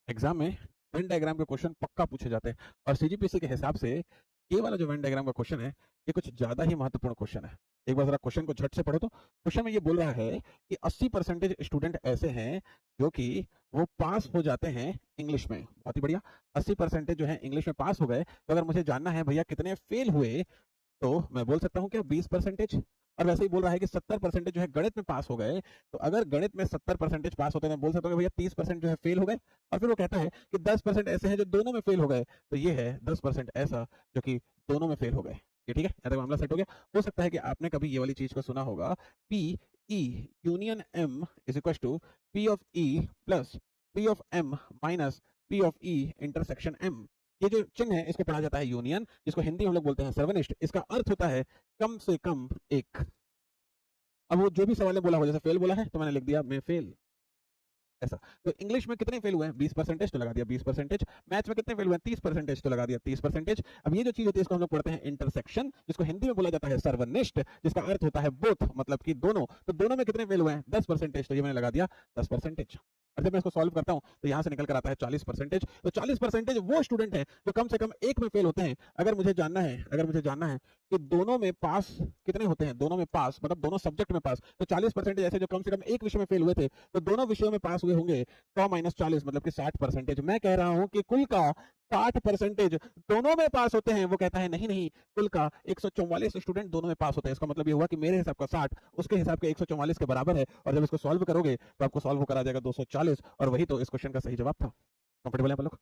Exam में Venn diagram के question पक्का पूछे जाते हैं और सीजीपीएससी के हिसाब से ये वाला जो वेन डायग्राम का क्वेश्चन है ये कुछ ज्यादा ही महत्वपूर्ण क्वेश्चन है। एक बार जरा क्वेश्चन को झट से पढ़ो तो क्वेश्चन में ये बोल रहा है कि 80% स्टूडेंट ऐसे हैं जो कि वो पास हो जाते हैं इंग्लिश में। बहुत ही बढ़िया। 80% जो है इंग्लिश में पास हो गए, तो अगर मुझे जानना है भैया कितने फेल हुए, तो मैं बोल सकता हूँ क्या 20%। और वैसे ही बोल रहा है कि 70% जो है गणित में पास हो गए, तो अगर गणित में 70% पास होते हैं, मैं बोल सकता हूँ कि भैया 30% जो है फेल हो गए। और फिर वो कहता है कि 10% ऐसे हैं जो दोनों में फेल हो गए, तो ये है 10% ऐसा जो कि दोनों में फेल हो गए। ये ठीक है, यहाँ तक मामला सेट हो गया। हो सकता है कि आपने कभी ये वाली चीज को सुना होगा, P E union M is equal to P of E plus P of M minus P of E intersection M. ये जो चिन्ह है इसको पढ़ा जाता है यूनियन, जिसको हिंदी में हम लोग बोलते हैं सर्वनिष्ठ। इसका अर्थ होता है कम से कम एक। अब वो जो भी सवाल ने बोला हो, जैसे फेल बोला है तो मैंने लिख दिया मैं फेल, ऐसा। तो इंग्लिश में कितने फेल हुए हैं 20%, तो लगा दिया 20%। मैथ्स में कितने फेल हुए हैं 30%, तो लगा दिया 30%। अब ये जो चीज होती है इसको हम लोग पढ़ते हैं इंटरसेक्शन, जिसको हिंदी में बोला जाता है सर्वनिष्ठ, जिसका अर्थ होता है बोथ, मतलब कि दोनों। तो दोनों में कितने फेल हुए हैं 10%, तो ये मैंने लगा दिया 10%। और जब मैं इसको सॉल्व करता हूं तो यहां से निकल कर आता है 40%। तो 40% वो स्टूडेंट है जो कम से कम एक में फेल होते हैं। अगर मुझे जानना है कि दोनों में पास कितने होते हैं, दोनों में पास मतलब दोनों सब्जेक्ट में पास, तो 40% ऐसे जो कम से कम एक विषय में फेल हुए थे, तो दोनों विषयों में पास हुए होंगे। 100 माइनस 40 मतलब कि 60%। मैं कह रहा हूं कि कुल का 60% दोनों में पास होते हैं। वो कहता है नहीं नहीं, कुल का 144 स्टूडेंट दोनों में पास होते हैं। इसका मतलब ये हुआ कि मेरे हिसाब का 60 उसके हिसाब के 144 के बराबर है। और जब इसको सॉल्व करोगे तो आपको सॉल्व होकर आ जाएगा 240, और वही तो इस क्वेश्चन का सही जवाब था। कंफर्टेबल है आप लोग?